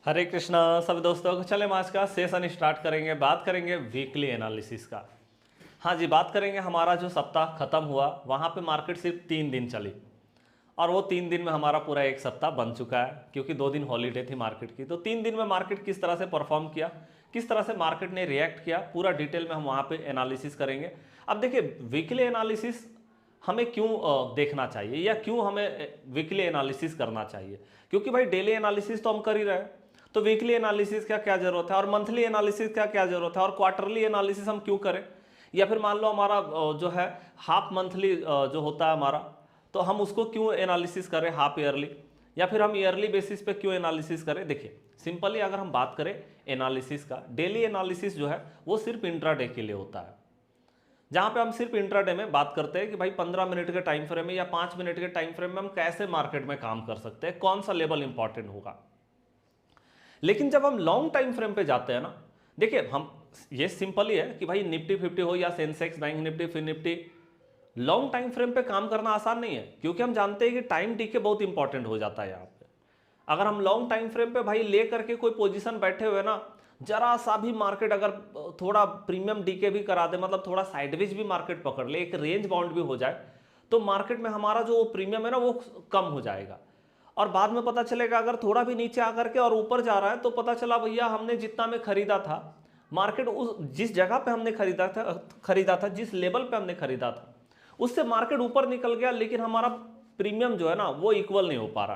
हरे कृष्णा सभी दोस्तों को। चले हम आज का सेशन स्टार्ट करेंगे, बात करेंगे वीकली एनालिसिस का। हाँ जी, बात करेंगे हमारा जो सप्ताह खत्म हुआ वहाँ पे मार्केट सिर्फ 3 दिन चली और वो 3 दिन में हमारा पूरा एक सप्ताह बन चुका है, क्योंकि 2 दिन हॉलीडे थी मार्केट की। तो 3 दिन में मार्केट किस तरह से परफॉर्म किया, किस तरह से मार्केट ने रिएक्ट किया, पूरा डिटेल में हम वहाँ पे एनालिसिस करेंगे। अब देखिए, वीकली एनालिसिस हमें क्यों देखना चाहिए या क्यों हमें वीकली एनालिसिस करना चाहिए, क्योंकि भाई डेली एनालिसिस तो हम कर ही रहे हैं, तो वीकली एनालिसिस का क्या जरूरत है और मंथली एनालिसिस का क्या जरूरत है और क्वार्टरली एनालिसिस हम क्यों करें, या फिर मान लो हमारा जो है हाफ मंथली जो होता है हमारा, तो हम उसको क्यों एनालिसिस करें हाफ ईयरली, या फिर हम ईयरली बेसिस पे क्यों एनालिसिस करें। देखिए सिंपली अगर हम बात करें एनालिसिस का, डेली एनालिसिस जो है वो सिर्फ इंट्राडे के लिए होता है, जहां पे हम सिर्फ इंट्राडे में बात करते हैं कि भाई 15 मिनट के टाइम फ्रेम में या 5 मिनट के टाइम फ्रेम में हम कैसे मार्केट में काम कर सकते हैं, कौन सा लेवल इंपॉर्टेंट होगा। लेकिन जब हम लॉन्ग टाइम फ्रेम पे जाते हैं ना, देखिए हम ये सिंपल ही है कि भाई निफ्टी 50 हो या सेंसेक्स, बैंक निफ्टी, फिर निफ्टी, लॉन्ग टाइम फ्रेम पे काम करना आसान नहीं है, क्योंकि हम जानते हैं कि टाइम डीके बहुत इंपॉर्टेंट हो जाता है यहाँ पे। अगर हम लॉन्ग टाइम फ्रेम पे भाई ले करके कोई पोजीशन बैठे हुए ना, जरा सा भी मार्केट अगर थोड़ा प्रीमियम डीके भी करा दे, मतलब थोड़ा साइडवेज भी मार्केट पकड़ ले, एक रेंज बाउंड भी हो जाए, तो मार्केट में हमारा जो प्रीमियम है ना वो कम हो जाएगा। और बाद में पता चलेगा अगर थोड़ा भी नीचे आकर के और ऊपर जा रहा है तो पता चला भैया हमने जितना में खरीदा था, मार्केट उस जिस जगह पे हमने खरीदा था जिस लेवल पे हमने खरीदा था उससे मार्केट ऊपर निकल गया, लेकिन हमारा प्रीमियम जो है ना वो इक्वल नहीं हो पा रहा,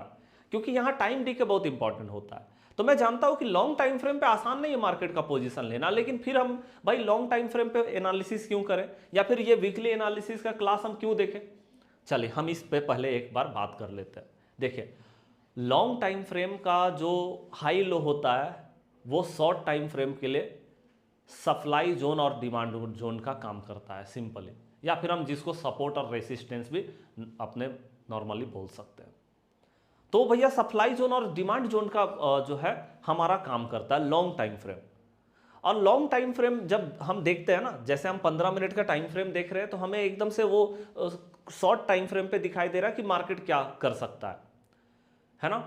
क्योंकि यहाँ टाइम डीके बहुत इंपॉर्टेंट होता है। तो मैं जानता हूं कि लॉन्ग टाइम फ्रेम पे आसान नहीं है मार्केट का पोजीशन लेना, लेकिन फिर हम भाई लॉन्ग टाइम फ्रेम पे एनालिसिस क्यों करें, या फिर ये वीकली एनालिसिस का क्लास हम क्यों देखें। चलिए हम इस पे पहले एक बार बात कर लेते हैं। देखिए लॉन्ग टाइम फ्रेम का जो हाई लो होता है वो शॉर्ट टाइम फ्रेम के लिए सप्लाई जोन और डिमांड जोन का काम करता है सिंपली, या फिर हम जिसको सपोर्ट और रेसिस्टेंस भी अपने नॉर्मली बोल सकते हैं। तो भैया सप्लाई जोन और डिमांड जोन का जो है हमारा काम करता है लॉन्ग टाइम फ्रेम। और लॉन्ग टाइम फ्रेम जब हम देखते हैं ना, जैसे हम 15 मिनट का टाइम फ्रेम देख रहे हैं तो हमें एकदम से वो शॉर्ट टाइम फ्रेम पे दिखाई दे रहा है कि मार्केट क्या कर सकता है ना।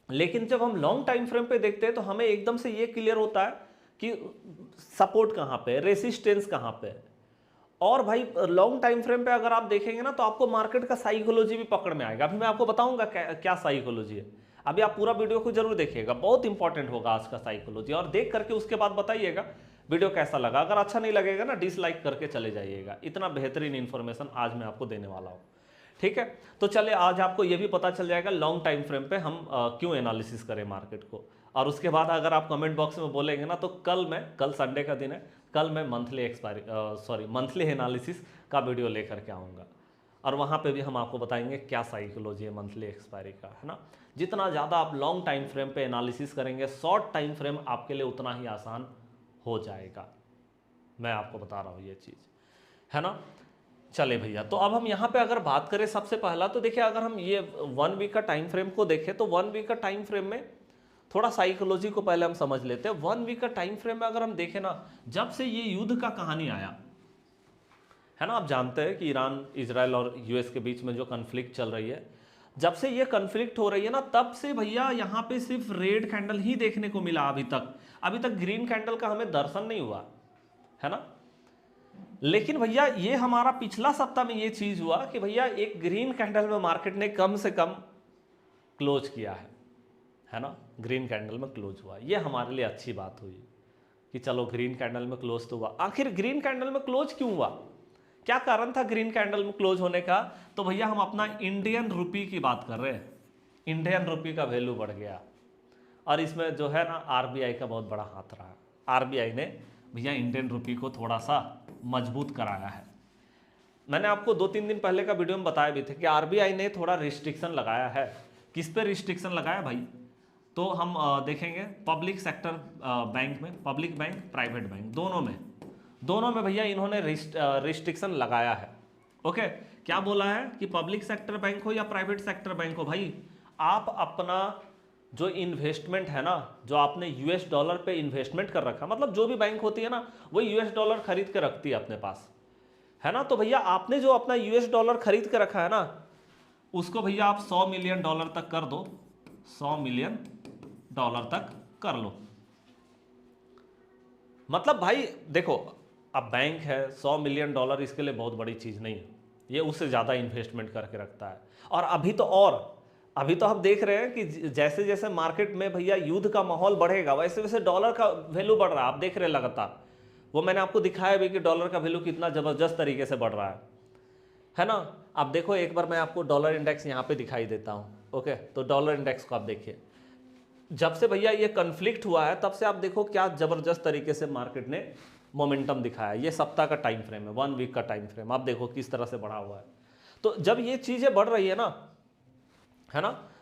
लेकिन जब हम लॉन्ग टाइम फ्रेम पे देखते हैं तो हमें एकदम से ये क्लियर होता है कि सपोर्ट कहां पे, रेसिस्टेंस कहां पे। और भाई लॉन्ग टाइम फ्रेम पे अगर आप देखेंगे ना तो आपको मार्केट का साइकोलॉजी भी पकड़ में आएगा। अभी मैं आपको बताऊंगा क्या साइकोलॉजी है, अभी आप पूरा वीडियो को जरूर देखिएगा, बहुत इंपॉर्टेंट होगा आज का साइकोलॉजी। और देख करके उसके बाद बताइएगा वीडियो कैसा लगा। अगर अच्छा नहीं लगेगा ना डिसलाइक करके चले जाइएगा, इतना बेहतरीन इंफॉर्मेशन आज मैं आपको देने वाला हूं, ठीक है। तो चले आज आपको यह भी पता चल जाएगा लॉन्ग टाइम फ्रेम पे हम क्यों एनालिसिस करें मार्केट को। और उसके बाद अगर आप कमेंट बॉक्स में बोलेंगे ना तो कल संडे का दिन है, कल मैं मंथली एनालिसिस का वीडियो लेकर के आऊँगा, और वहाँ पे भी हम आपको बताएंगे क्या साइकोलॉजी है मंथली एक्सपायरी का, है ना। जितना ज़्यादा आप लॉन्ग टाइम फ्रेम पे एनालिसिस करेंगे, शॉर्ट टाइम फ्रेम आपके लिए उतना ही आसान हो जाएगा, मैं आपको बता रहा हूँ ये चीज़, है ना। चले भैया, तो अब हम यहाँ पे अगर बात करें सबसे पहला, तो देखिए अगर हम ये 1 वीक का टाइम फ्रेम को देखें तो 1 वीक का टाइम फ्रेम में थोड़ा साइकोलॉजी को पहले हम समझ लेते हैं। 1 वीक का टाइम फ्रेम में अगर हम देखें ना, जब से ये युद्ध का कहानी आया है ना, आप जानते हैं कि ईरान, इजराइल और यूएस के बीच में जो कन्फ्लिक्ट चल रही है, जब से ये कन्फ्लिक्ट हो रही है ना, तब से भैया यहाँ पे सिर्फ रेड कैंडल ही देखने को मिला अभी तक ग्रीन कैंडल का हमें दर्शन नहीं हुआ, है ना। लेकिन भैया ये हमारा पिछला सप्ताह में ये चीज हुआ कि भैया एक ग्रीन कैंडल में मार्केट ने कम से कम क्लोज किया है ना, ग्रीन कैंडल में क्लोज हुआ। ये हमारे लिए अच्छी बात हुई कि चलो ग्रीन कैंडल में क्लोज तो हुआ। आखिर ग्रीन कैंडल में क्लोज क्यों हुआ, क्या कारण था ग्रीन कैंडल में क्लोज होने का। तो भैया हम अपना इंडियन रुपी की बात कर रहे हैं, इंडियन रुपी का वैल्यू बढ़ गया, और इसमें जो है ना आरबीआई का बहुत बड़ा हाथ रहा। आरबीआई ने भैया इंडियन रुपी को थोड़ा सा मजबूत कराया है। मैंने आपको 2-3 दिन पहले का वीडियो में बताया भी थे कि आरबीआई ने थोड़ा रिस्ट्रिक्शन लगाया है। किस पे रिस्ट्रिक्शन लगाया भाई, तो हम देखेंगे पब्लिक सेक्टर बैंक में, पब्लिक बैंक, प्राइवेट बैंक, दोनों में भैया इन्होंने रिस्ट्रिक्शन लगाया है। ओके, क्या बोला है कि पब्लिक सेक्टर बैंक हो या प्राइवेट सेक्टर बैंक हो, भाई आप अपना जो इन्वेस्टमेंट है ना, जो आपने यूएस डॉलर पे इन्वेस्टमेंट कर रखा, मतलब जो भी बैंक होती है ना वो यूएस डॉलर खरीद के रखती है अपने पास, है ना। तो भैया आपने जो अपना यूएस डॉलर खरीद के रखा है ना, उसको भैया आप $100 मिलियन तक कर दो, $100 मिलियन तक कर लो। मतलब भाई देखो, अब बैंक है, $100 मिलियन इसके लिए बहुत बड़ी चीज़ नहीं है, ये उससे ज़्यादा इन्वेस्टमेंट करके रखता है। और अभी तो हम देख रहे हैं कि जैसे जैसे मार्केट में भैया युद्ध का माहौल बढ़ेगा, वैसे वैसे डॉलर का वैल्यू बढ़ रहा है, आप देख रहे हैं लगातार। वो मैंने आपको दिखाया भी कि डॉलर का वैल्यू कितना ज़बरदस्त तरीके से बढ़ रहा है ना। अब देखो, एक बार मैं आपको डॉलर इंडेक्स यहाँ पे दिखाई देता हूँ। ओके, तो डॉलर इंडेक्स को आप देखिए, जब से भैया ये कन्फ्लिक्ट हुआ है तब से आप देखो क्या ज़बरदस्त तरीके से मार्केट ने मोमेंटम दिखाया। ये सप्ताह का टाइम फ्रेम है, 1 वीक का टाइम फ्रेम, आप देखो किस तरह से बढ़ा हुआ है। तो जब ये चीज़ें बढ़ रही है ना,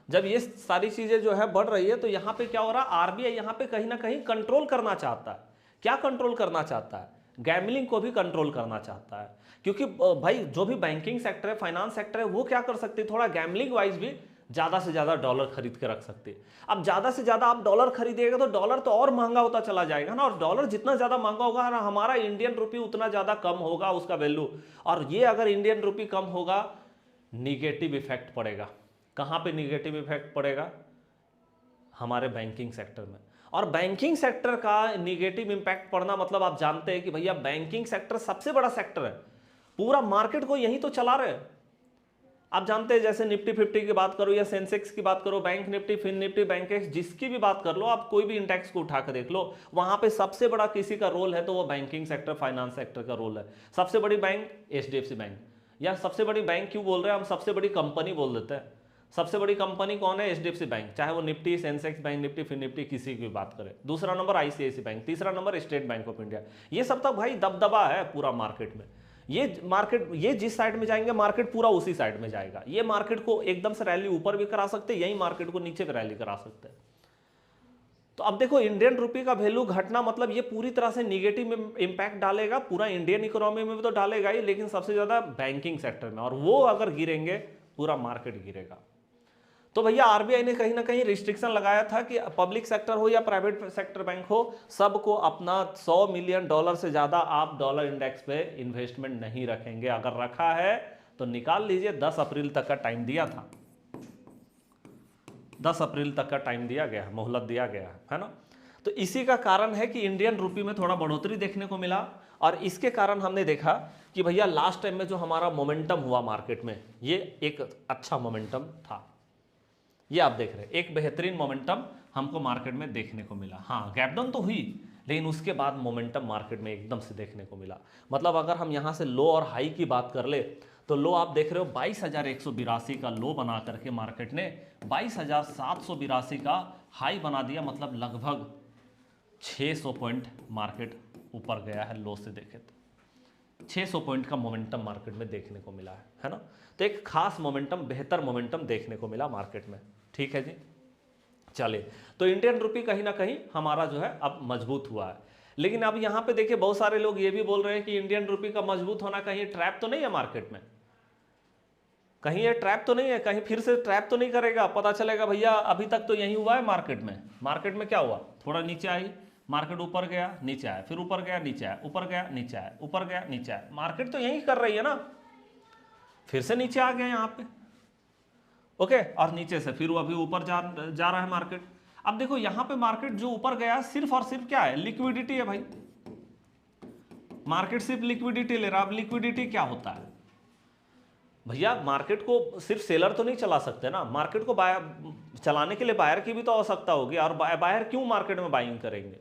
जब ये सारी चीज़ें जो है बढ़ रही है, तो यहाँ पे क्या हो रहा है, आरबीआई यहाँ पे कहीं ना कहीं कंट्रोल करना चाहता है। क्या कंट्रोल करना चाहता है? गैम्बलिंग को भी कंट्रोल करना चाहता है। क्योंकि भाई जो भी बैंकिंग सेक्टर है, फाइनेंस सेक्टर है, वो क्या कर सकते हैं, थोड़ा गैम्बलिंग वाइज भी ज़्यादा से ज़्यादा डॉलर खरीद के रख सकते हैं। अब ज़्यादा से ज़्यादा आप डॉलर खरीदिएगा तो डॉलर तो और महंगा होता चला जाएगा ना, और डॉलर जितना ज़्यादा महंगा होगा ना, हमारा इंडियन रुपी उतना ज़्यादा कम होगा उसका वैल्यू। और ये अगर इंडियन रुपी कम होगा, निगेटिव इफेक्ट पड़ेगा। कहाँ पे निगेटिव इफेक्ट पड़ेगा? हमारे बैंकिंग सेक्टर में। और बैंकिंग सेक्टर का निगेटिव इंपैक्ट पड़ना मतलब आप जानते हैं कि भैया बैंकिंग सेक्टर सबसे बड़ा सेक्टर है, पूरा मार्केट को यही तो चला रहे हैं। आप जानते हैं, जैसे निफ्टी 50 की बात करो या सेंसेक्स की बात करो, bank Nifty, Fin Nifty, Bankex, जिसकी भी बात कर लो, आप कोई भी इंडेक्स को उठा कर देख लो, वहां पे सबसे बड़ा किसी का रोल है तो वो बैंकिंग सेक्टर, फाइनेंस सेक्टर का रोल है। सबसे बड़ी बैंक HDFC बैंक, या सबसे बड़ी बैंक क्यों बोल रहे हैं हम, सबसे बड़ी कंपनी बोल देते हैं। सबसे बड़ी कंपनी कौन है? HDFC बैंक, चाहे वो Nifty, Sensex, bank Nifty, Fin Nifty, किसी की बात करें। दूसरा नंबर ICICI बैंक, तीसरा number State Bank of India. ये सब तक भाई दबदबा है पूरा मार्केट में। ये जिस साइड में जाएंगे मार्केट पूरा उसी साइड में जाएगा। ये मार्केट को एकदम से रैली ऊपर भी करा सकते हैं, यही मार्केट को नीचे भी रैली करा सकते हैं। तो अब देखो, इंडियन रुपी का वैल्यू घटना मतलब ये पूरी तरह से निगेटिव इंपैक्ट डालेगा, पूरा इंडियन इकोनॉमी में भी तो डालेगा ही, लेकिन सबसे ज्यादा बैंकिंग सेक्टर में। और वो अगर गिरेंगे, पूरा मार्केट गिरेगा। तो भैया आरबीआई ने कहीं ना कहीं रिस्ट्रिक्शन लगाया था कि पब्लिक सेक्टर हो या प्राइवेट सेक्टर बैंक हो, सबको अपना $100 मिलियन से ज्यादा आप डॉलर इंडेक्स पे इन्वेस्टमेंट नहीं रखेंगे। अगर रखा है तो निकाल लीजिए, 10 अप्रैल तक का टाइम दिया था, 10 अप्रैल तक का टाइम दिया गया है, मोहलत दिया गया है ना। तो इसी का कारण है कि इंडियन रुपी में थोड़ा बढ़ोतरी देखने को मिला। और इसके कारण हमने देखा कि भैया लास्ट टाइम में जो हमारा मोमेंटम हुआ मार्केट में, ये एक अच्छा मोमेंटम था। ये आप देख रहे हैं, एक बेहतरीन मोमेंटम हमको मार्केट में देखने को मिला। हाँ, गैप डाउन तो हुई, लेकिन उसके बाद मोमेंटम मार्केट में एकदम से देखने को मिला। मतलब अगर हम यहाँ से लो और हाई की बात कर ले, तो लो आप देख रहे हो 22,182 का लो बना करके मार्केट ने 22,782 का हाई बना दिया। मतलब लगभग 600 पॉइंट मार्केट ऊपर गया है लो से देखे तो। 600 पॉइंट का मोमेंटम मार्केट में देखने को मिला है ना। तो एक खास मोमेंटम, बेहतर मोमेंटम देखने को मिला मार्केट में। ठीक है जी, चलिए। तो इंडियन रुपी कहीं ना कहीं हमारा जो है अब मजबूत हुआ है। लेकिन अब यहाँ पे देखिए, बहुत सारे लोग ये भी बोल रहे हैं कि इंडियन रुपी का मजबूत होना कहीं ट्रैप तो नहीं है मार्केट में, कहीं ये ट्रैप तो नहीं है, कहीं फिर से ट्रैप तो नहीं करेगा। पता चलेगा भैया अभी तक तो यही हुआ है मार्केट में क्या हुआ, थोड़ा नीचे आई मार्केट, ऊपर गया नीचे आया, फिर ऊपर गया नीचे आया, ऊपर गया नीचे आया, ऊपर गया नीचे आया। मार्केट तो यही कर रही है ना, फिर से नीचे आ गया यहाँ पे। ओके, और नीचे से फिर वो अभी ऊपर जा रहा है मार्केट। अब देखो यहाँ पे मार्केट जो ऊपर गया सिर्फ और सिर्फ क्या है, लिक्विडिटी है भाई। मार्केट सिर्फ लिक्विडिटी ले रहा। अब लिक्विडिटी क्या होता है भैया, मार्केट को सिर्फ सेलर तो नहीं चला सकते ना, मार्केट को चलाने के लिए बायर की भी तो आवश्यकता होगी। और बायर क्यों मार्केट में बाइंग करेंगे?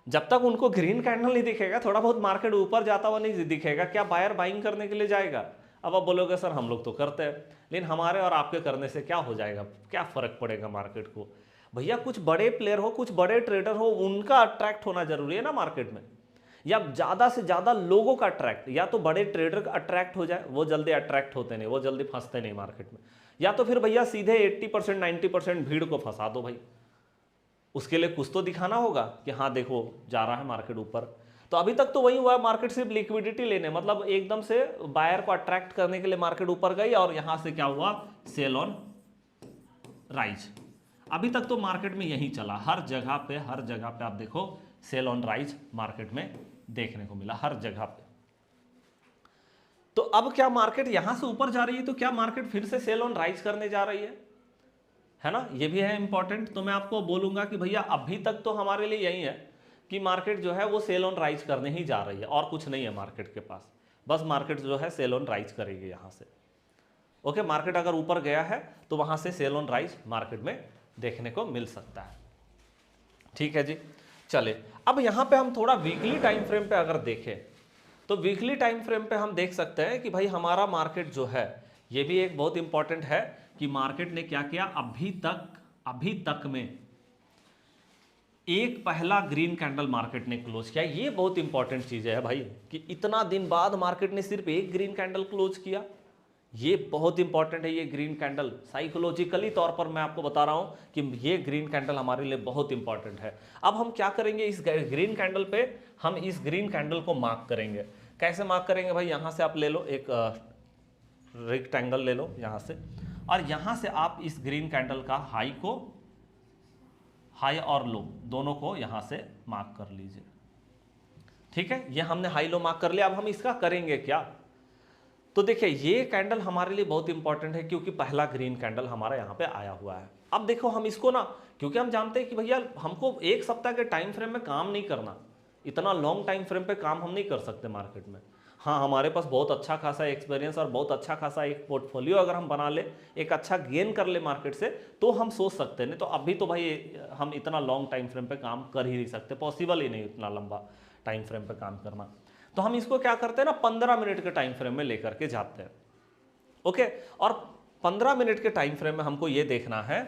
जब तक उनको ग्रीन कैंडल नहीं दिखेगा, थोड़ा बहुत मार्केट ऊपर जाता हुआ नहीं दिखेगा, क्या बायर बाइंग करने के लिए जाएगा? अब आप बोलोगे सर हम लोग तो करते हैं, लेकिन हमारे और आपके करने से क्या हो जाएगा, क्या फर्क पड़ेगा मार्केट को? भैया कुछ बड़े प्लेयर हो, कुछ बड़े ट्रेडर हो, उनका अट्रैक्ट होना जरूरी है ना मार्केट में, या ज़्यादा से ज़्यादा लोगों का अट्रैक्ट। या तो बड़े ट्रेडर का अट्रैक्ट हो जाए, वो जल्दी अट्रैक्ट होते नहीं, वो जल्दी फंसते नहीं मार्केट में। या तो फिर भैया सीधे 80% 90% भीड़ को फंसा दो भाई। उसके लिए कुछ तो दिखाना होगा कि हाँ देखो जा रहा है मार्केट ऊपर। तो अभी तक तो वही हुआ है, मार्केट सिर्फ लिक्विडिटी लेने, मतलब एकदम से बायर को अट्रैक्ट करने के लिए मार्केट ऊपर गई, और यहां से क्या हुआ, सेल ऑन राइज। अभी तक तो मार्केट में यही चला, हर जगह पे आप देखो सेल ऑन राइज मार्केट में देखने को मिला, हर जगह पे। तो अब क्या मार्केट यहां से ऊपर जा रही है, तो क्या मार्केट फिर से सेल ऑन राइज करने जा रही है है ना, ये भी है इंपॉर्टेंट। तो मैं आपको बोलूँगा कि भैया अभी तक तो हमारे लिए यही है कि मार्केट जो है वो सेल ऑन राइज करने ही जा रही है, और कुछ नहीं है मार्केट के पास, बस मार्केट जो है सेल ऑन राइज करेगी यहाँ से। ओके, मार्केट अगर ऊपर गया है तो वहाँ से सेल ऑन राइज मार्केट में देखने को मिल सकता है। ठीक है जी, चले अब यहाँ पे हम थोड़ा वीकली टाइम फ्रेम पे अगर देखें तो वीकली टाइम फ्रेम पे हम देख सकते हैं कि भाई हमारा मार्केट जो है, ये भी एक बहुत इंपॉर्टेंट है कि मार्केट ने क्या किया, अभी तक में एक पहला ग्रीन कैंडल मार्केट ने क्लोज किया। ये बहुत इंपॉर्टेंट चीज है भाई कि इतना दिन बाद मार्केट ने सिर्फ एक ग्रीन कैंडल क्लोज किया। ये बहुत इंपॉर्टेंट है। ये ग्रीन कैंडल साइकोलॉजिकली तौर पर मैं आपको बता रहा हूं कि ये ग्रीन कैंडल हमारे लिए बहुत इंपॉर्टेंट है। अब हम क्या करेंगे, इस ग्रीन कैंडल पे हम इस ग्रीन कैंडल को मार्क करेंगे। कैसे मार्क करेंगे भाई, यहां से आप ले लो एक रेक्टेंगल ले लो यहां से, और यहां से आप इस ग्रीन कैंडल का हाई और लो दोनों को यहां से मार्क कर लीजिए। ठीक है, ये हमने हाई लो मार्क कर लिया। अब हम इसका करेंगे क्या, तो देखिए ये कैंडल हमारे लिए बहुत इंपॉर्टेंट है क्योंकि पहला ग्रीन कैंडल हमारा यहाँ पे आया हुआ है। अब देखो हम इसको ना, क्योंकि हम जानते हैं कि भैया हमको एक सप्ताह के टाइम फ्रेम में काम नहीं करना, इतना लॉन्ग टाइम फ्रेम पे काम हम नहीं कर सकते मार्केट में। हाँ, हमारे पास बहुत अच्छा खासा एक्सपीरियंस और बहुत अच्छा खासा एक पोर्टफोलियो अगर हम बना ले, एक अच्छा गेन कर ले मार्केट से, तो हम सोच सकते हैं। नहीं तो अभी तो भाई हम इतना लॉन्ग टाइम फ्रेम पे काम कर ही नहीं सकते, पॉसिबल ही नहीं इतना लंबा टाइम फ्रेम पे काम करना। तो हम इसको क्या करते हैं ना, 15 मिनट के टाइम फ्रेम में लेकर के जाते हैं। ओके, और 15 मिनट के टाइम फ्रेम में हमको ये देखना है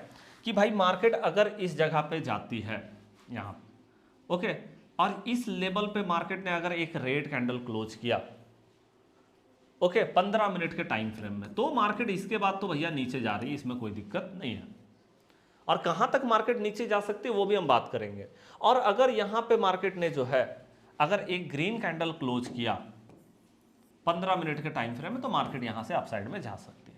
कि भाई मार्केट अगर इस जगह पे जाती है यहाँ, ओके, और इस लेवल पे मार्केट ने अगर एक रेड कैंडल क्लोज किया, ओके, 15 मिनट के टाइम फ्रेम में, तो मार्केट इसके बाद तो भैया नीचे जा रही है, इसमें कोई दिक्कत नहीं है। और कहां तक मार्केट नीचे जा सकती है वो भी हम बात करेंगे। और अगर यहां पे मार्केट ने जो है अगर एक ग्रीन कैंडल क्लोज किया 15 मिनट के टाइम फ्रेम में, तो मार्केट यहां से अपसाइड में जा सकती है।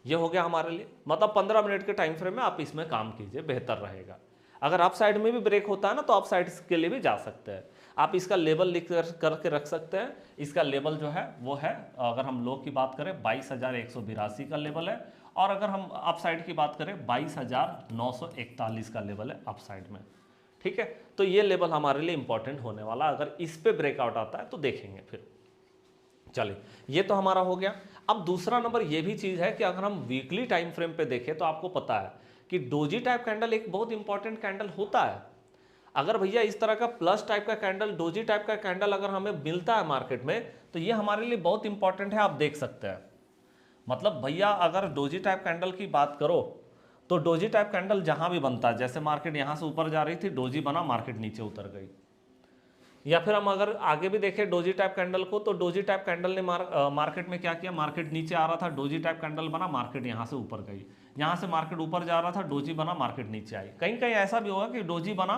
ये हो गया हमारे लिए, मतलब 15 मिनट के टाइम फ्रेम में आप इसमें काम कीजिए, बेहतर रहेगा। अगर अप साइड में भी ब्रेक होता है ना, तो अप साइड के लिए भी जा सकते हैं। आप इसका लेवल लिख करके रख सकते हैं। इसका लेवल जो है वो है, अगर हम लो की बात करें 22,182 का लेवल है, और अगर हम अप साइड की बात करें 22,941 का लेवल है अप साइड में। ठीक है, तो ये लेवल हमारे लिए इंपॉर्टेंट होने वाला, अगर इस पे ब्रेकआउट आता है तो देखेंगे फिर। चलिए, ये तो हमारा हो गया। अब दूसरा नंबर ये भी चीज है कि अगर हम वीकली टाइम फ्रेम पे देखें तो आपको पता है कि डोजी टाइप कैंडल एक बहुत इंपॉर्टेंट कैंडल होता है। अगर भैया इस तरह का प्लस टाइप का कैंडल, डोजी टाइप का कैंडल अगर हमें मिलता है मार्केट में, तो ये हमारे लिए बहुत इंपॉर्टेंट है। आप देख सकते हैं, मतलब भैया अगर डोजी टाइप कैंडल की बात करो तो डोजी टाइप कैंडल जहां भी बनता है, जैसे मार्केट यहां से ऊपर जा रही थी, डोजी बना, मार्केट नीचे उतर गई। या फिर हम अगर आगे भी देखें डोजी टाइप कैंडल को, तो डोजी टाइप कैंडल ने मार्केट में क्या किया, मार्केट नीचे आ रहा था, डोजी टाइप कैंडल बना, मार्केट यहां से ऊपर गई। यहां से मार्केट ऊपर जा रहा था, डोजी बना, मार्केट नीचे आई। कहीं कहीं ऐसा भी होगा कि डोजी बना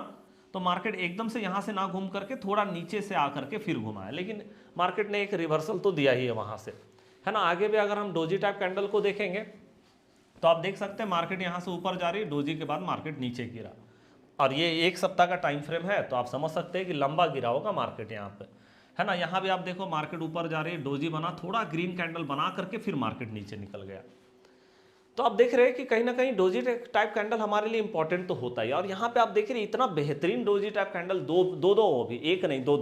तो मार्केट एकदम से यहां से ना घूम करके थोड़ा नीचे से आकर के फिर घुमाया, लेकिन मार्केट ने एक रिवर्सल तो दिया ही है वहां से, है ना। आगे भी अगर हम डोजी टाइप कैंडल को देखेंगे तो आप देख सकते हैं मार्केट यहां से ऊपर जा रही है, डोजी के बाद मार्केट नीचे गिरा, और ये एक सप्ताह का टाइम फ्रेम है, तो आप समझ सकते हैं कि लंबा गिरा होगा मार्केट यहाँ पे, है ना। यहाँ भी आप देखो मार्केट ऊपर जा रही है, डोजी बना, थोड़ा ग्रीन कैंडल बना करके फिर मार्केट नीचे निकल गया। तो आप देख रहे हैं कि कहीं ना कहीं डोजी टाइप कैंडल हमारे लिए इंपॉर्टेंट तो होता है। और यहाँ पे आप देख रहे हैं इतना बेहतरीन डोजी टाइप कैंडल, दो भी, एक नहीं दो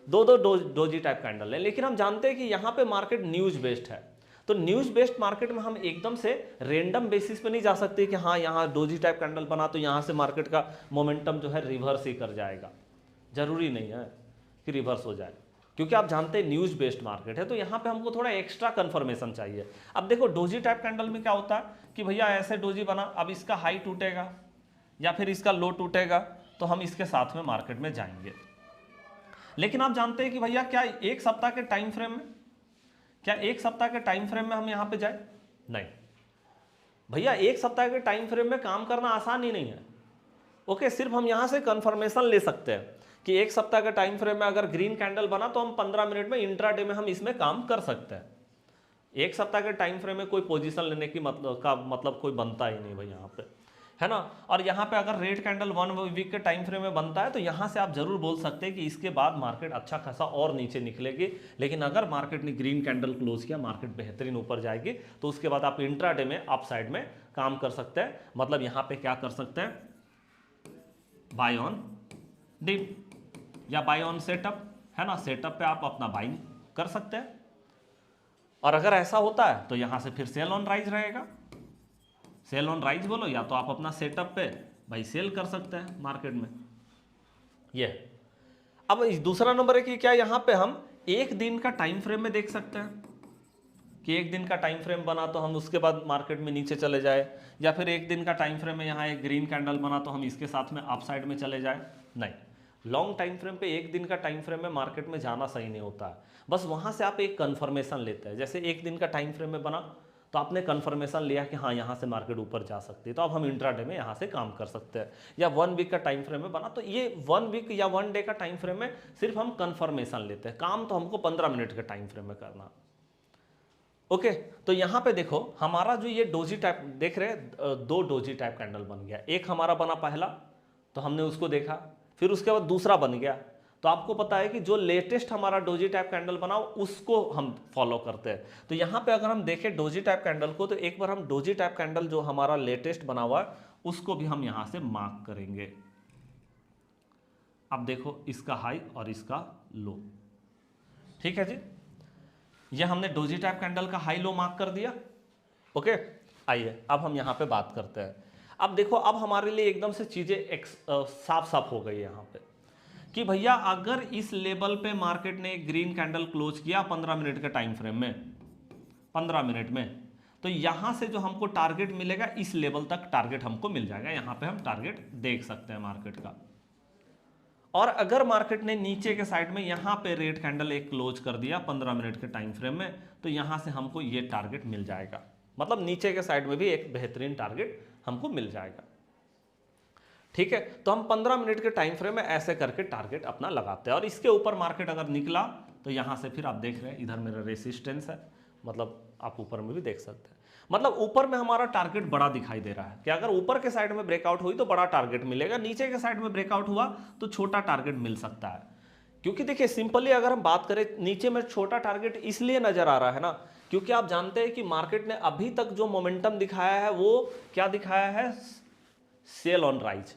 डोजी टाइप कैंडल है। लेकिन हम जानते हैं कि यहाँ पे मार्केट न्यूज बेस्ड है, तो न्यूज बेस्ड मार्केट में हम एकदम से रेंडम बेसिस पे नहीं जा सकते कि हाँ यहाँ डोजी टाइप कैंडल बना तो यहाँ से मार्केट का मोमेंटम जो है रिवर्स ही कर जाएगा। जरूरी नहीं है कि रिवर्स हो जाए, क्योंकि आप जानते हैं न्यूज बेस्ड मार्केट है, तो यहाँ पे हमको थोड़ा एक्स्ट्रा कंफर्मेशन चाहिए। अब देखो डोजी टाइप कैंडल में क्या होता है कि भैया ऐसे डोजी बना, अब इसका हाई टूटेगा या फिर इसका लो टूटेगा, तो हम इसके साथ में मार्केट में जाएंगे। लेकिन आप जानते हैं कि भैया क्या एक सप्ताह के टाइम फ्रेम में, क्या एक सप्ताह के टाइम फ्रेम में हम यहाँ पे जाए? नहीं भैया, एक सप्ताह के टाइम फ्रेम में काम करना आसान ही नहीं है। ओके, सिर्फ हम यहाँ से कंफर्मेशन ले सकते हैं कि एक सप्ताह के टाइम फ्रेम में अगर ग्रीन कैंडल बना तो हम 15 मिनट में इंट्राडे में हम इसमें काम कर सकते हैं। एक सप्ताह के टाइम फ्रेम में कोई पोजीशन लेने की मतलब कोई बनता ही नहीं भाई यहाँ पे, है ना। और यहाँ पे अगर रेड कैंडल 1 वीक के टाइम फ्रेम में बनता है तो यहाँ से आप जरूर बोल सकते हैं कि इसके बाद मार्केट अच्छा खासा और नीचे निकलेगी। लेकिन अगर मार्केट ने ग्रीन कैंडल क्लोज किया, मार्केट बेहतरीन ऊपर जाएगी, तो उसके बाद आप इंट्राडे में अप साइड में काम कर सकते हैं। मतलब यहाँ पे क्या कर सकते हैं, बाय ऑन डिप या बाय ऑन सेटअप, है ना। सेटअप पे आप अपना बाइंग कर सकते हैं। और अगर ऐसा होता है तो यहां से फिर सेल ऑन राइज रहेगा। सेल ऑन राइज बोलो, या तो आप अपना सेटअप पे भाई सेल कर सकते हैं मार्केट में। ये अब दूसरा नंबर है कि क्या यहां पे हम एक दिन का टाइम फ्रेम में देख सकते हैं कि एक दिन का टाइम फ्रेम बना तो हम उसके बाद मार्केट में नीचे चले जाए, या फिर एक दिन का टाइम फ्रेम में यहाँ एक ग्रीन कैंडल बना तो हम इसके साथ में अप साइड में चले जाए। नहीं, लॉन्ग टाइम फ्रेम पे एक दिन का टाइम फ्रेम में मार्केट में जाना सही नहीं होता है। बस वहाँ से आप एक कन्फर्मेशन लेते हैं। जैसे एक दिन का टाइम फ्रेम में बना तो आपने कन्फर्मेशन लिया कि हाँ यहाँ से मार्केट ऊपर जा सकती है, तो अब हम इंट्राडे में यहाँ से काम कर सकते हैं। या 1 वीक का टाइम फ्रेम में बना तो ये 1 वीक या 1 डे का टाइम फ्रेम में सिर्फ हम कन्फर्मेशन लेते हैं। काम तो हमको 15 मिनट के टाइम फ्रेम में करना। ओके, तो यहाँ पे देखो हमारा जो ये डोजी टाइप देख रहे हैं, 2 डोजी टाइप कैंडल बन गया। एक हमारा बना पहला तो हमने उसको देखा, फिर उसके बाद दूसरा बन गया। तो आपको पता है कि जो लेटेस्ट हमारा डोजी टाइप कैंडल बना उसको हम फॉलो करते हैं। तो यहाँ पे अगर हम देखें डोजी टाइप कैंडल को, तो एक बार हम डोजी टाइप कैंडल जो हमारा लेटेस्ट बना हुआ है उसको भी हम यहाँ से मार्क करेंगे। अब देखो इसका हाई और इसका लो, ठीक है जी। ये हमने डोजी टाइप कैंडल का हाई लो मार्क कर दिया। ओके, आइए अब हम यहाँ पे बात करते हैं। अब देखो अब हमारे लिए एकदम से चीजें साफ साफ हो गई यहाँ पे कि भैया अगर इस लेवल पे मार्केट ने एक ग्रीन कैंडल क्लोज किया 15 मिनट के टाइम फ्रेम में, 15 मिनट में, तो यहां से जो हमको टारगेट मिलेगा इस लेवल तक टारगेट हमको मिल जाएगा। यहां पे हम टारगेट देख सकते हैं मार्केट का। और अगर मार्केट ने नीचे के साइड में यहां पे रेड कैंडल एक क्लोज कर दिया 15 मिनट के टाइम फ्रेम में, तो यहां से हमको ये टारगेट मिल जाएगा। मतलब नीचे के साइड में भी एक बेहतरीन टारगेट हमको मिल जाएगा। ठीक है, तो हम 15 मिनट के टाइम फ्रेम में ऐसे करके टारगेट अपना लगाते हैं। और इसके ऊपर मार्केट अगर निकला तो यहां से फिर आप देख रहे हैं इधर मेरा रेसिस्टेंस है, मतलब आप ऊपर में भी देख सकते हैं। मतलब ऊपर में हमारा टारगेट बड़ा दिखाई दे रहा है कि अगर ऊपर के साइड में ब्रेकआउट हुई तो बड़ा टारगेट मिलेगा, नीचे के साइड में ब्रेकआउट हुआ तो छोटा टारगेट मिल सकता है। क्योंकि देखिए सिंपली अगर हम बात करें नीचे में छोटा टारगेट इसलिए नजर आ रहा है ना, क्योंकि आप जानते हैं कि मार्केट ने अभी तक जो मोमेंटम दिखाया है वो क्या दिखाया है, सेल ऑन राइज।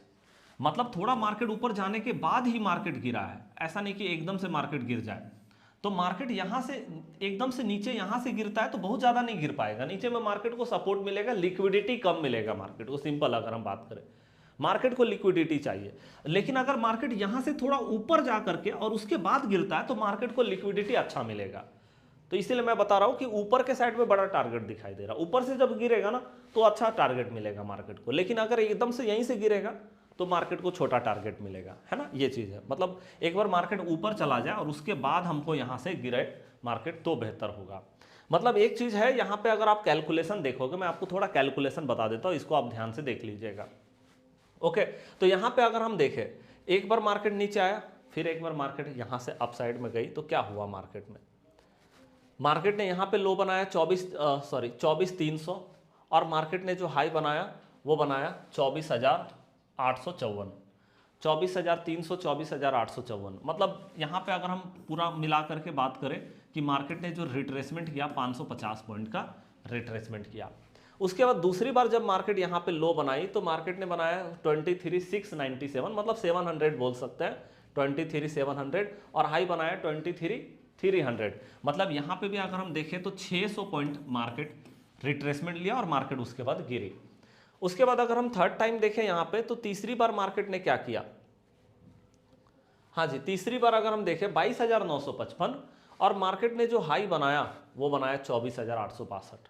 मतलब थोड़ा मार्केट ऊपर जाने के बाद ही मार्केट गिरा है, ऐसा नहीं कि एकदम से मार्केट गिर जाए। तो मार्केट यहां से एकदम से नीचे यहां से गिरता है तो बहुत ज्यादा नहीं गिर पाएगा, नीचे में मार्केट को सपोर्ट मिलेगा, लिक्विडिटी कम मिलेगा मार्केट को। सिंपल अगर हम बात करें, मार्केट को लिक्विडिटी चाहिए। लेकिन अगर मार्केट यहां से थोड़ा ऊपर जा करके और उसके बाद गिरता है तो मार्केट को लिक्विडिटी अच्छा मिलेगा। तो इसीलिए मैं बता रहा हूं कि ऊपर के साइड में बड़ा टारगेट दिखाई दे रहा है, ऊपर से जब गिरेगा ना तो अच्छा टारगेट मिलेगा मार्केट को। लेकिन अगर एकदम से यहीं से गिरेगा तो मार्केट को छोटा टारगेट मिलेगा, है ना। ये चीज है, मतलब एक बार मार्केट ऊपर चला जाए और उसके बाद हमको यहां से गिरे मार्केट तो बेहतर होगा। मतलब एक चीज है यहां पे, अगर आप कैलकुलेशन देखोगे, मैं आपको थोड़ा कैलकुलेशन बता देता हूं, इसको आप ध्यान से देख लीजिएगा। ओके, तो यहां पे अगर हम देखें, एक बार मार्केट नीचे आया, फिर एक बार मार्केट यहां से अपसाइड में गई, तो क्या हुआ मार्केट में, मार्केट ने यहां पे लो बनाया 24,300 और मार्केट ने जो हाई बनाया वो बनाया 24,854, 24,300, 24,854। मतलब यहां पे अगर हम पूरा मिला करके बात करें कि मार्केट ने जो रिट्रेसमेंट किया 550 पॉइंट का रिट्रेसमेंट किया। उसके बाद दूसरी बार जब मार्केट यहां पे लो बनाई तो मार्केट ने बनाया 23,697, मतलब 700 बोल सकते हैं, 23,700, और हाई बनाया 23,300। मतलब यहां पे भी अगर हम देखें तो 600 पॉइंट मार्केट रिट्रेसमेंट लिया और मार्केट उसके बाद गिरी। उसके बाद अगर हम थर्ड टाइम देखें यहां पे, तो तीसरी बार मार्केट ने क्या किया, हाँ जी, तीसरी बार अगर हम देखें 22,955 और मार्केट ने जो हाई बनाया वो बनाया 24,862।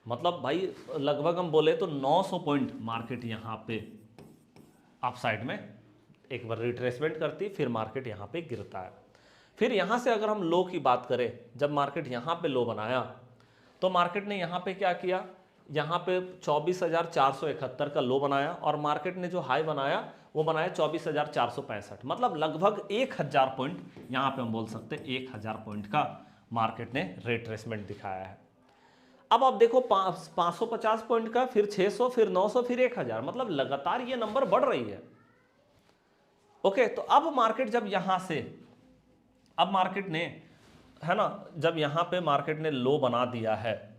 मतलब भाई लगभग हम बोले तो 900 पॉइंट मार्केट यहां पे अपसाइड में एक बार रिट्रेसमेंट करती, फिर मार्केट यहां पे गिरता है। फिर यहां से अगर हम लो की बात करें, जब मार्केट यहां पे लो बनाया तो मार्केट ने यहां पे क्या किया, यहां पे 24,471 का लो बनाया और मार्केट ने जो हाई बनाया वो बनाया 24,465। मतलब लगभग 1,000 पॉइंट, यहां पे हम बोल सकते हैं 1,000 पॉइंट का मार्केट ने रिट्रेसमेंट दिखाया है। अब आप देखो 550 पॉइंट का, फिर 600, फिर 900, फिर 1000, मतलब लगातार ये नंबर बढ़ रही है। ओके, तो अब मार्केट जब यहां से, अब मार्केट ने, है ना, जब यहां पे मार्केट ने लो बना दिया है,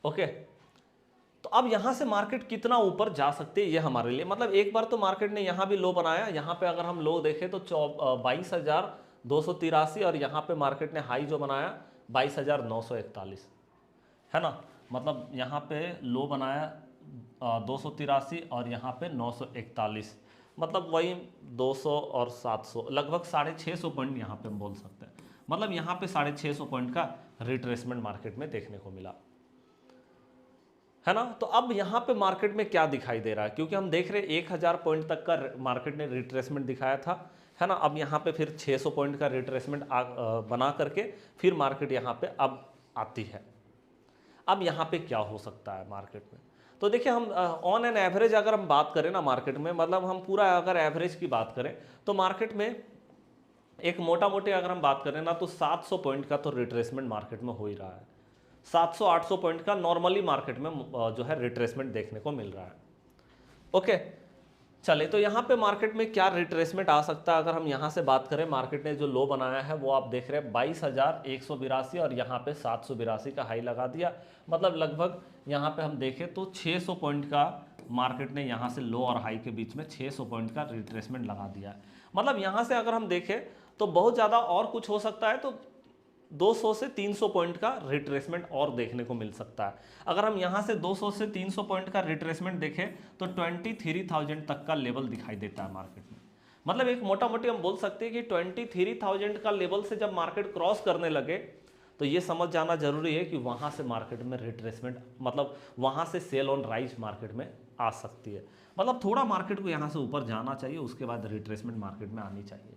ओके, तो अब यहां से मार्केट कितना ऊपर जा सकती है ये हमारे लिए, मतलब एक बार तो मार्केट ने यहां भी लो बनाया, यहां पे अगर हम लो देखें तो 22,283, और यहां पे मार्केट ने हाई जो बनाया 22,941, है ना, मतलब यहाँ पे लो बनाया 283 और यहाँ पे 941, मतलब वही 200 और 700, लगभग 650 पॉइंट यहाँ पे हम बोल सकते हैं, मतलब यहाँ पे 650 पॉइंट का रिट्रेसमेंट मार्केट में देखने को मिला, है ना। तो अब यहाँ पे मार्केट में क्या दिखाई दे रहा है, क्योंकि हम देख रहे हैं 1000 पॉइंट तक का मार्केट ने रिट्रेसमेंट दिखाया था, है ना, अब यहाँ पे फिर 600 पॉइंट का रिट्रेसमेंट बना करके फिर मार्केट यहाँ पे अब आती है। अब यहाँ पे क्या हो सकता है मार्केट में, तो देखिए हम ऑन एन एवरेज अगर हम बात करें ना मार्केट में, मतलब हम पूरा अगर एवरेज की बात करें तो मार्केट में एक मोटा मोटी अगर हम बात करें ना तो 700 पॉइंट का तो रिट्रेसमेंट मार्केट में हो ही रहा है, 700-800 पॉइंट का नॉर्मली मार्केट में जो है रिट्रेसमेंट देखने को मिल रहा है। ओके, चले तो यहाँ पे मार्केट में क्या रिट्रेसमेंट आ सकता है, अगर हम यहाँ से बात करें, मार्केट ने जो लो बनाया है वो आप देख रहे हैं 22,182 और यहाँ पे 782 का हाई लगा दिया, मतलब लगभग यहाँ पे हम देखें तो 600 पॉइंट का मार्केट ने यहाँ से लो और हाई के बीच में 600 पॉइंट का रिट्रेसमेंट लगा दिया है। मतलब यहाँ से अगर हम देखें तो बहुत ज़्यादा और कुछ हो सकता है, तो 200 से 300 पॉइंट का रिट्रेसमेंट और देखने को मिल सकता है। अगर हम यहां से 200 से 300 पॉइंट का रिट्रेसमेंट देखें तो 23,000 तक का लेवल दिखाई देता है मार्केट में, मतलब एक मोटा मोटी हम बोल सकते हैं कि 23,000 का लेवल से जब मार्केट क्रॉस करने लगे तो ये समझ जाना जरूरी है कि वहां से मार्केट में रिट्रेसमेंट, मतलब वहां से सेल ऑन राइज मार्केट में आ सकती है, मतलब थोड़ा मार्केट को यहां से ऊपर जाना चाहिए, उसके बाद रिट्रेसमेंट मार्केट में आनी चाहिए।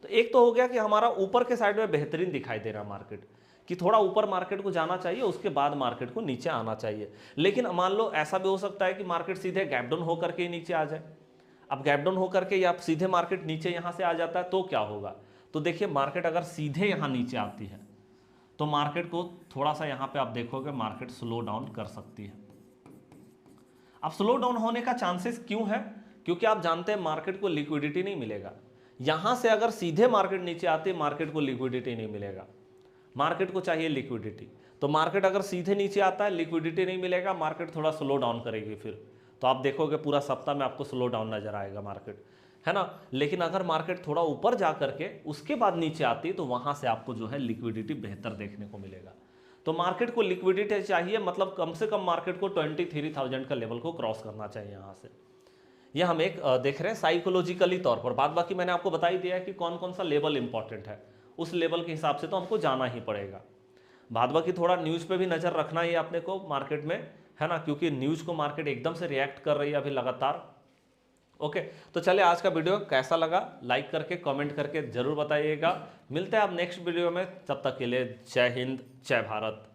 तो एक तो हो गया कि हमारा ऊपर के साइड में बेहतरीन दिखाई दे रहा मार्केट, कि थोड़ा ऊपर मार्केट को जाना चाहिए, उसके बाद मार्केट को नीचे आना चाहिए। लेकिन मान लो ऐसा भी हो सकता है कि मार्केट सीधे गैप डाउन होकर के नीचे आ जाए। अब गैप डाउन होकर के या सीधे मार्केट नीचे यहाँ से आ जाता है तो क्या होगा, तो देखिए मार्केट अगर सीधे यहाँ नीचे आती है तो मार्केट को थोड़ा सा यहाँ पे आप देखोगे मार्केट स्लो डाउन कर सकती है। अब स्लो डाउन होने का चांसेस क्यों है, क्योंकि आप जानते हैं मार्केट को लिक्विडिटी नहीं मिलेगा। यहां से अगर सीधे मार्केट नीचे आती है मार्केट को लिक्विडिटी नहीं मिलेगा, मार्केट को चाहिए लिक्विडिटी, तो मार्केट अगर सीधे नीचे आता है लिक्विडिटी नहीं मिलेगा, मार्केट थोड़ा स्लो डाउन करेगी, फिर तो आप देखोगे पूरा सप्ताह में आपको स्लो डाउन नजर आएगा मार्केट, है ना। लेकिन अगर मार्केट थोड़ा ऊपर जा करके उसके बाद नीचे आती है तो वहां से आपको जो है लिक्विडिटी बेहतर देखने को मिलेगा। तो मार्केट को लिक्विडिटी चाहिए, मतलब कम से कम मार्केट को 23,000 का लेवल को क्रॉस करना चाहिए यहाँ से। यह हम एक देख रहे हैं साइकोलॉजिकली तौर पर, बाद बाकी मैंने आपको बता ही दिया है कि कौन कौन सा लेवल इंपॉर्टेंट है, उस लेवल के हिसाब से तो हमको जाना ही पड़ेगा। बाद बाकी थोड़ा न्यूज़ पे भी नज़र रखना ही अपने को मार्केट में, है ना, क्योंकि न्यूज़ को मार्केट एकदम से रिएक्ट कर रही है अभी लगातार। ओके, तो चले आज का वीडियो कैसा लगा लाइक करके कमेंट करके जरूर बताइएगा। मिलते हैं आप नेक्स्ट वीडियो में, तब तक के लिए जय हिंद जय भारत।